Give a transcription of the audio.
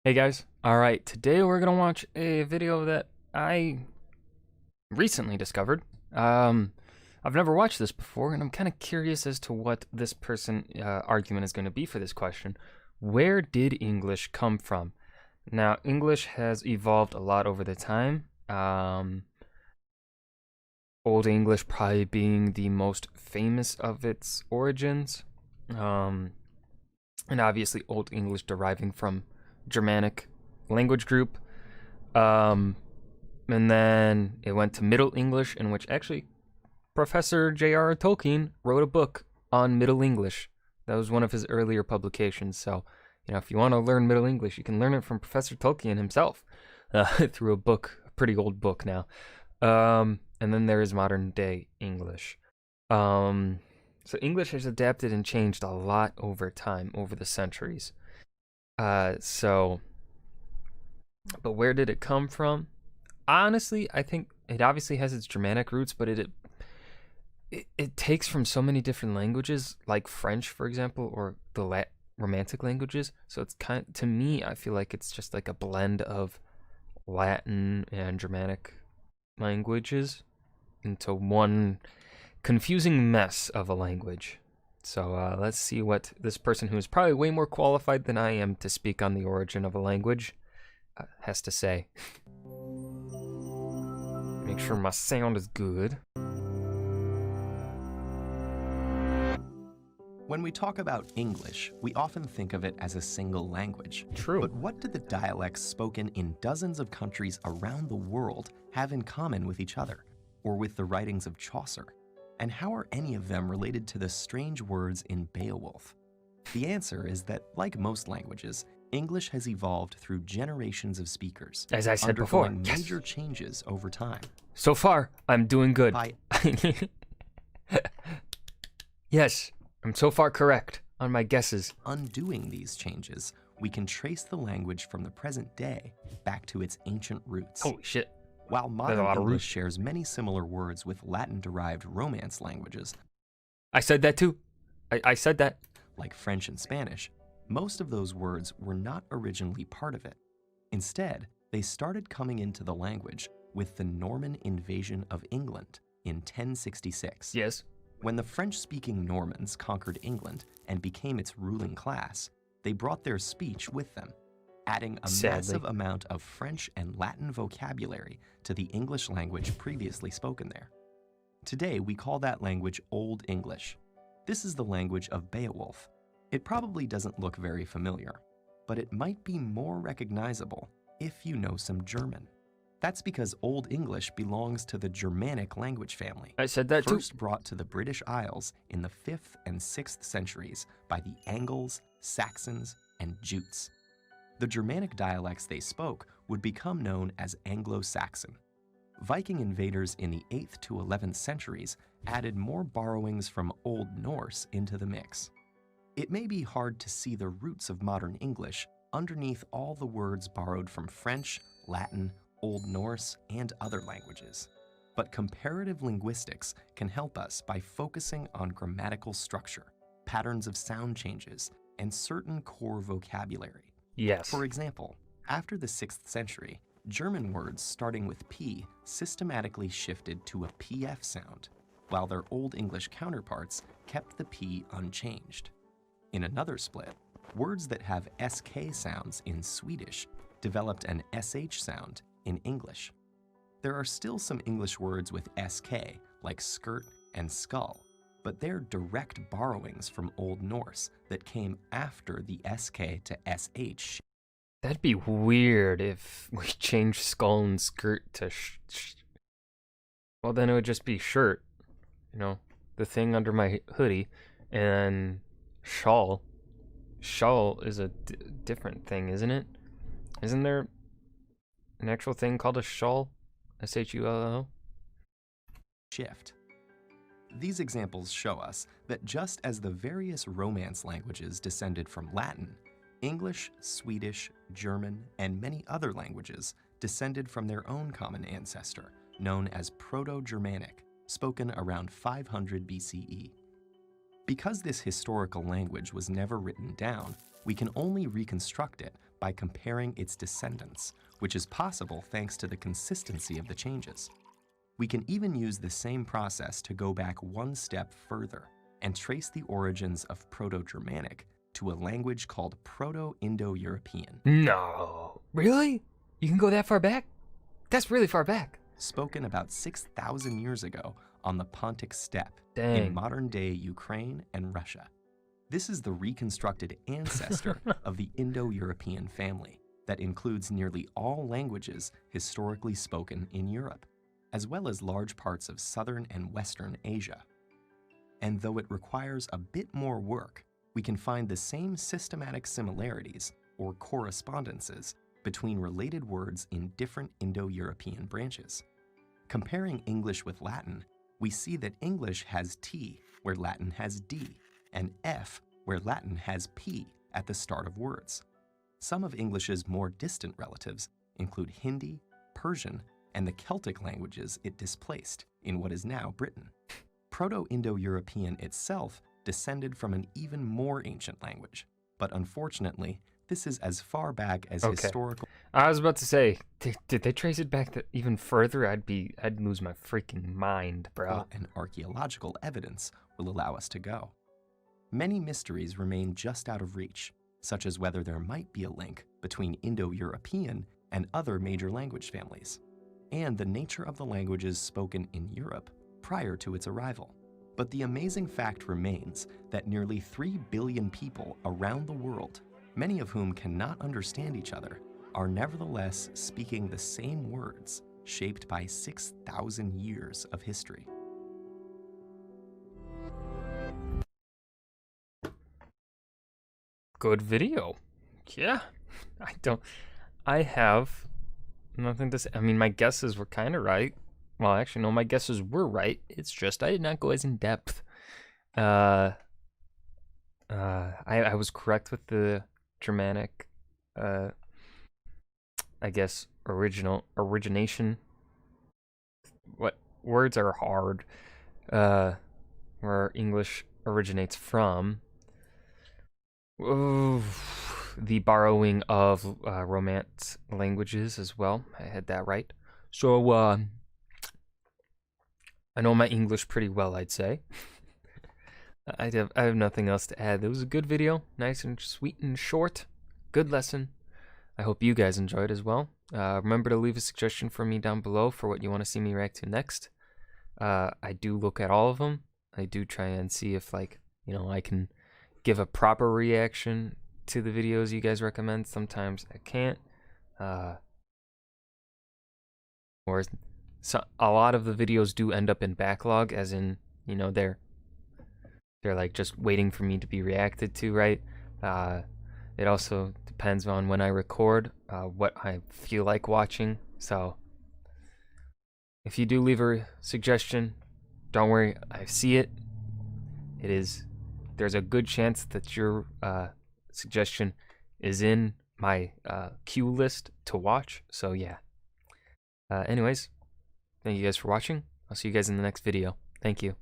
Hey guys, alright, today we're gonna watch a video that I recently discovered. I've never watched this before, and I'm kind of curious as to what this argument is going to be for this question. Where did English come from? Now, English has evolved a lot over the time. Old English probably being the most famous of its origins. And obviously Old English deriving from Germanic language group. And then it went to Middle English, in which actually Professor J.R.R. Tolkien wrote a book on Middle English. That was one of his earlier publications. So, if you want to learn Middle English, you can learn it from Professor Tolkien himself through a book, a pretty old book now. And then there is modern day English. So English has adapted and changed a lot over time, over the centuries. But where did it come from? Honestly, I think it obviously has its Germanic roots, but it takes from so many different languages, like French, for example, or the Romantic languages. So it's to me, I feel like it's just like a blend of Latin and Germanic languages into one confusing mess of a language. So let's see what this person, who is probably way more qualified than I am to speak on the origin of a language, has to say. Make sure my sound is good. When we talk about English, we often think of it as a single language. True. But what do the dialects spoken in dozens of countries around the world have in common with each other, or with the writings of Chaucer? And how are any of them related to the strange words in Beowulf? The answer is that, like most languages, English has evolved through generations of speakers, as I said before, undergoing major changes over time. So far, I'm doing good. Yes, I'm so far correct on my guesses. Undoing these changes, we can trace the language from the present day back to its ancient roots. Holy shit. While modern English shares many similar words with Latin-derived Romance languages, I said that too. I said that. Like French and Spanish, most of those words were not originally part of it. Instead, they started coming into the language with the Norman invasion of England in 1066. Yes. When the French-speaking Normans conquered England and became its ruling class, they brought their speech with them, adding a massive amount of French and Latin vocabulary to the English language previously spoken there. Today, we call that language Old English. This is the language of Beowulf. It probably doesn't look very familiar, but it might be more recognizable if you know some German. That's because Old English belongs to the Germanic language family. I said that too. First brought to the British Isles in the 5th and 6th centuries by the Angles, Saxons, and Jutes. The Germanic dialects they spoke would become known as Anglo-Saxon. Viking invaders in the 8th to 11th centuries added more borrowings from Old Norse into the mix. It may be hard to see the roots of modern English underneath all the words borrowed from French, Latin, Old Norse, and other languages. But comparative linguistics can help us by focusing on grammatical structure, patterns of sound changes, and certain core vocabulary. Yes. For example, after the 6th century, German words starting with P systematically shifted to a PF sound, while their Old English counterparts kept the P unchanged. In another split, words that have SK sounds in Swedish developed an SH sound in English. There are still some English words with SK, like skirt and skull, but they're direct borrowings from Old Norse that came after the SK to SH. That'd be weird if we changed skull and skirt to well, then it would just be shirt, the thing under my hoodie, and shawl. Shawl is a different thing, isn't it? Isn't there an actual thing called a shawl? S-H-U-L-L? Shift. These examples show us that just as the various Romance languages descended from Latin, English, Swedish, German, and many other languages descended from their own common ancestor, known as Proto-Germanic, spoken around 500 BCE. Because this historical language was never written down, we can only reconstruct it by comparing its descendants, which is possible thanks to the consistency of the changes. We can even use the same process to go back one step further and trace the origins of Proto-Germanic to a language called Proto-Indo-European. No. Really? You can go that far back? That's really far back. Spoken about 6,000 years ago on the Pontic Steppe Dang. in modern-day Ukraine and Russia. This is the reconstructed ancestor of the Indo-European family that includes nearly all languages historically spoken in Europe, as well as large parts of southern and western Asia. And though it requires a bit more work, we can find the same systematic similarities or correspondences between related words in different Indo-European branches. Comparing English with Latin, we see that English has T where Latin has D, and F where Latin has P at the start of words. Some of English's more distant relatives include Hindi, Persian, and the Celtic languages it displaced in what is now Britain. Proto-Indo-European itself descended from an even more ancient language, but unfortunately, this is as far back as historical. I was about to say, did they trace it back even further? I'd lose my freaking mind, bro. And archaeological evidence will allow us to go. Many mysteries remain just out of reach, such as whether there might be a link between Indo-European and other major language families, and the nature of the languages spoken in Europe prior to its arrival. But the amazing fact remains that nearly 3 billion people around the world, many of whom cannot understand each other, are nevertheless speaking the same words shaped by 6,000 years of history. Good video. Yeah. I have nothing to say. I mean, my guesses were kind of right. Well, actually, no, my guesses were right. It's just I did not go as in depth. I was correct with the Germanic, I guess, origination. What words are hard? Where English originates from. Ooh, the borrowing of Romance languages as well. I had that right. So, I know my English pretty well, I'd say. I have nothing else to add. It was a good video, nice and sweet and short. Good lesson. I hope you guys enjoyed as well. Remember to leave a suggestion for me down below for what you want to see me react to next. I do look at all of them. I do try and see if, like, I can give a proper reaction to the videos you guys recommend. Sometimes I can't. Or so a lot of the videos do end up in backlog, as in, they're like just waiting for me to be reacted to, right? It also depends on when I record, what I feel like watching. So if you do leave a suggestion, don't worry, I see it. There's a good chance that your suggestion is in my queue list to watch. So yeah. Anyways, thank you guys for watching. I'll see you guys in the next video. Thank you.